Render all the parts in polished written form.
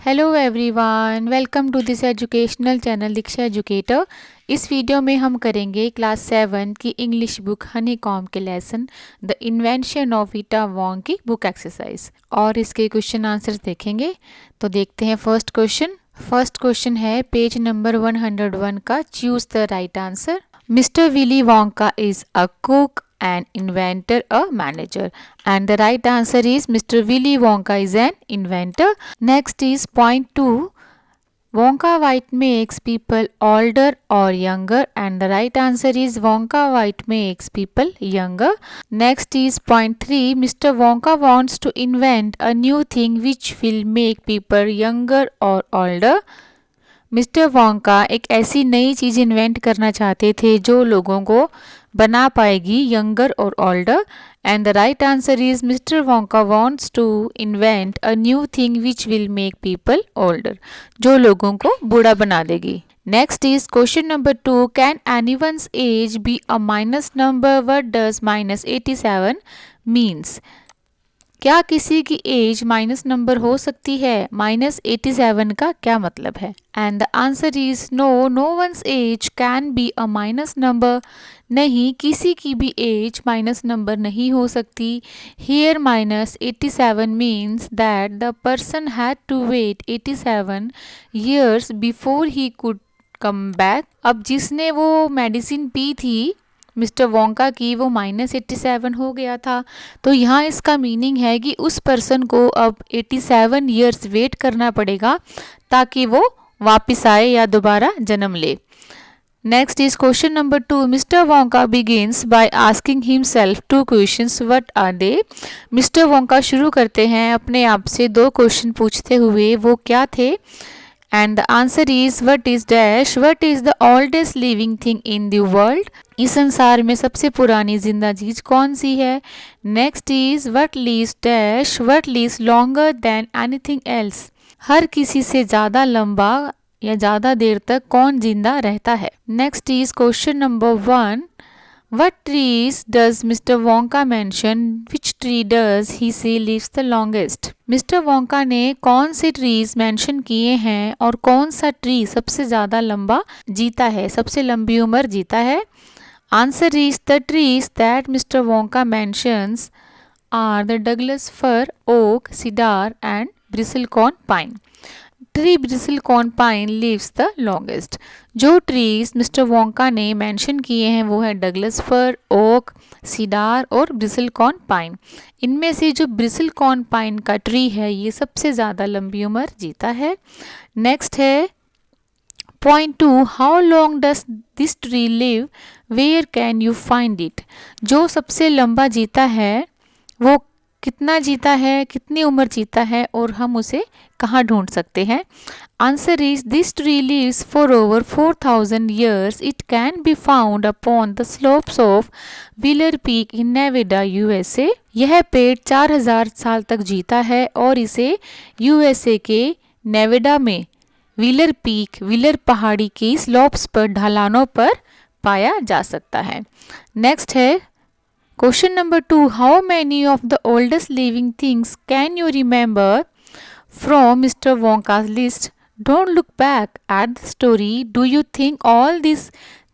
Hello everyone, welcome to this educational channel Diksha educator. इस वीडियो में हम करेंगे क्लास 7 की इंग्लिश बुक हनीकॉम्ब के lesson the invention of Vita Wonk की बुक एक्सरसाइज और इसके क्वेश्चन आंसर्स देखेंगे। तो देखते हैं फर्स्ट क्वेश्चन है पेज नंबर 101 का। Choose the right answer. Mr Willy Wonka is a cook, an inventor, a manager, and the right answer is Mr. Willy Wonka is an inventor. Next is point 2. Wonka White makes people older or younger, and the right answer is Wonka White makes people younger. Next is point 3. Mr. Wonka wants to invent a new thing which will make people younger or older. Mister Wonka एक ऐसी नई चीज़ invent करना चाहते थे जो लोगों को बना पाएगी यंगर और older. And the right answer is mister Wonka wants to invent a new thing which will make people older, जो लोगों को बूढ़ा बना देगी। Next is question number 2। Can anyone's age be a minus number? What does -87 means? क्या किसी की as minus number हो सकती है? -87 का क्या मतलब है? And the answer is no, no one's age can be a minus number. नहीं, किसी की भी एज माइनस नंबर नहीं हो सकती। Here -87 means that the person had to wait 87 years before he could come back. अब जिसने वो मेडिसिन पी थी मिस्टर वोंका की, वो -87 हो गया था। तो यहाँ इसका मीनिंग है कि उस पर्सन को अब 87 ईयर्स वेट करना पड़ेगा ताकि वो वापस आए या दोबारा जन्म ले। Next is question number 2। Mister Wonka begins by asking himself 2 questions, what are they? Mister Wonka शुरू करते हैं अपने आप से 2 क्वेश्चन पूछते हुए, वो क्या थे? And the answer is what is dash, what is the oldest living thing in the world? इस संसार में सबसे पुरानी जिंदा चीज कौन सी है? Next is what lives dash, what lives longer than anything else? हर किसी से ज्यादा लंबा या ज्यादा देर तक कौन जिंदा रहता है? Next is question number 1। What trees does Mr. Wonka mention? Which tree does he say lives the longest? Mister Wonka ने कौन से ट्रीज मेंशन किए हैं और कौन सा ट्री सबसे ज़्यादा लंबा जीता है, सबसे लंबी उम्र जीता है? Answer is the trees that Mr Wonka mentions are the Douglas fir, oak, cedar and bristlecone pine. Tree bristlecone pine lives the longest. जो ट्रीज मिस्टर वोंका ने मेंशन किए हैं वो है डगलस फर, ओक, सीडार और ब्रिसलकॉर्न pine. इनमें से जो ब्रिसलकॉर्न पाइन का ट्री है ये सबसे ज़्यादा लंबी उम्र जीता है। नेक्स्ट है point 2। How long does this tree live? Where can you find it? जो सबसे लंबा जीता है वो कितना जीता है, कितनी उम्र जीता है और हम उसे कहाँ ढूंढ सकते हैं? Answer is this tree lives for over 4000 years. It can be found upon the slopes of Wheeler Peak in Nevada, USA. यह पेड़ 4000 साल तक जीता है और इसे यूएसए के नेवाडा में व्हीलर पीक, व्हीलर पहाड़ी की स्लोप्स पर, ढलानों पर पाया जा सकता है। नेक्स्ट है question number 2। How many of the oldest living things can you remember from Mr Wonka's list? Don't look back at the story. Do you think all this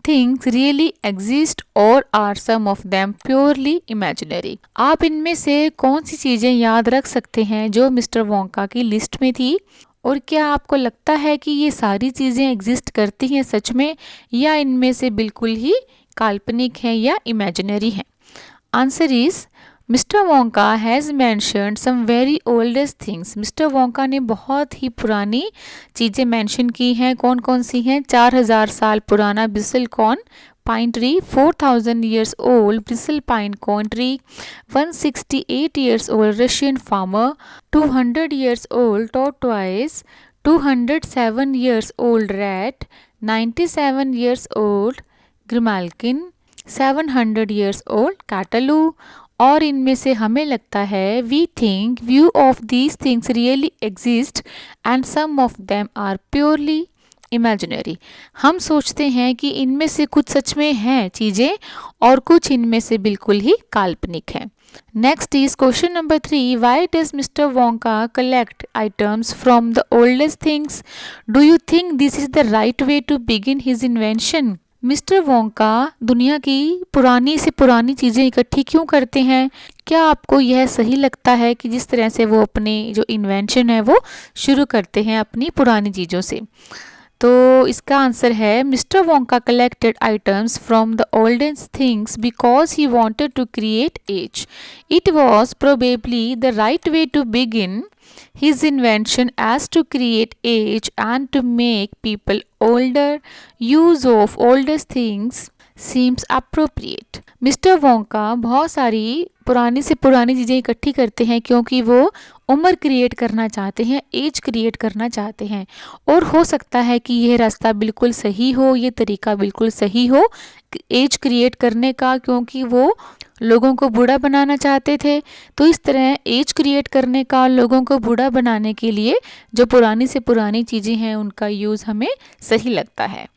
things really exist और are some of them purely imaginary? आप इनमें से कौन सी चीज़ें याद रख सकते हैं जो मिस्टर वोंका की लिस्ट में थी, और क्या आपको लगता है कि ये सारी चीज़ें एग्जिस्ट करती हैं सच में, या इनमें से बिल्कुल ही काल्पनिक हैं या इमेजिनरी हैं? Answer is mister Wonka has mentioned some very oldest things. Mister Wonka ने बहुत ही पुरानी चीज़ें मेंशन की हैं। कौन कौन सी हैं? 4000 साल पुराना bristlecone pine tree, 4000 years old bristle pine corn tree, 168 years old Russian farmer, 200 years old tortoise, 207 years old rat, 97 years old grimalkin, 700 years old catloo. और इनमें से हमें लगता है we think view of these things really exist and some of them are purely imaginary. हम सोचते हैं कि इनमें से कुछ सच में हैं चीज़ें और कुछ इनमें से बिल्कुल ही काल्पनिक हैं। Next is question number 3. Why does Mr. Wonka collect items from the oldest things? Do you think this is the right way to begin his invention? Mister Wonka दुनिया की पुरानी से पुरानी चीज़ें इकट्ठी क्यों करते हैं? क्या आपको यह सही लगता है कि जिस तरह से वो अपनी जो इन्वेंशन है वो शुरू करते हैं अपनी पुरानी चीज़ों से? तो इसका आंसर है mister Wonka collected items from the oldest things because he wanted to create age. It was probably the right way to begin his invention as to create age and to make people older. Use of oldest things seems appropriate. Mister Wonka बहुत सारी पुरानी से पुरानी चीज़ें इकट्ठी करते हैं क्योंकि वो उम्र क्रिएट करना चाहते हैं, एज क्रिएट करना चाहते हैं. और हो सकता है कि यह रास्ता बिल्कुल सही हो, ये तरीका बिल्कुल सही हो एज क्रिएट करने का, क्योंकि वो लोगों को बूढ़ा बनाना चाहते थे. तो इस तरह एज क्रिएट करने का, लोगों को बूढ़ा बनाने के लिए जो पुरानी से पुरानी चीज़ें हैं उनका यूज़ हमें सही लगता है.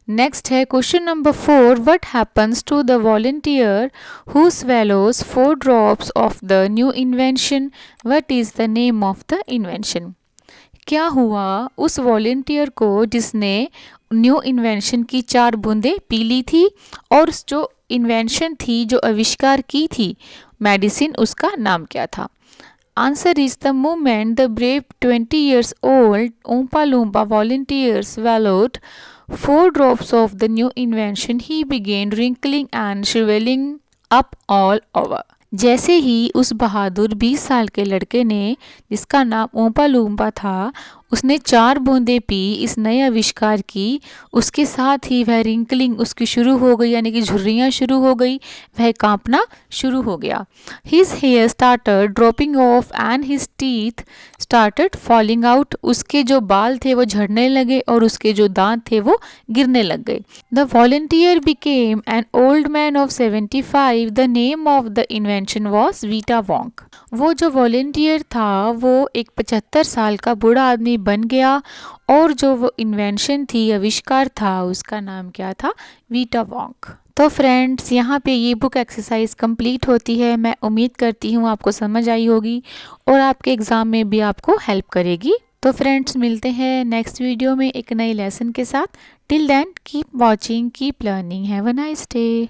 नेक्स्ट है question number 4. What happens to the volunteer who swallows 4 drops of the new invention? What is the name of the invention? क्या हुआ उस वॉलंटियर को जिसने न्यू इन्वेंशन की 4 बूंदें पी ली थी, और जो इन्वेंशन थी, जो आविष्कार की थी मेडिसिन, उसका नाम क्या था? Answer is the moment the brave 20 years old Oompa Loompa volunteer swallowed 4 drops of the new invention. He began wrinkling and shriveling up all over. जैसे ही उस बहादुर 20 साल के लड़के ने, जिसका नाम ओम्पा लूम्पा था, उसने 4 बूंदें पी इस नए आविष्कार की, उसके साथ ही वह रिंकलिंग उसकी शुरू हो गई, यानी कि झुर्रियाँ शुरू हो गई, वह कांपना शुरू हो गया. His hair started dropping off and his teeth started falling out. उसके जो बाल थे वो झड़ने लगे और उसके जो दांत थे वो गिरने लग गए. The volunteer became an old man of 75. The name of the invention was Vita Wonk. वो जो वॉलंटियर था वो एक 75 साल का बूढ़ा आदमी बन गया, और जो वो इन्वेंशन थी, आविष्कार था, उसका नाम क्या था? वीटा वोंक. तो फ्रेंड्स, यहाँ पे ये बुक एक्सरसाइज कंप्लीट होती है. मैं उम्मीद करती हूँ आपको समझ आई होगी और आपके एग्ज़ाम में भी आपको हेल्प करेगी. तो फ्रेंड्स, मिलते हैं नेक्स्ट वीडियो में एक नई लेसन के साथ. Till then keep watching, keep learning. Have a nice day.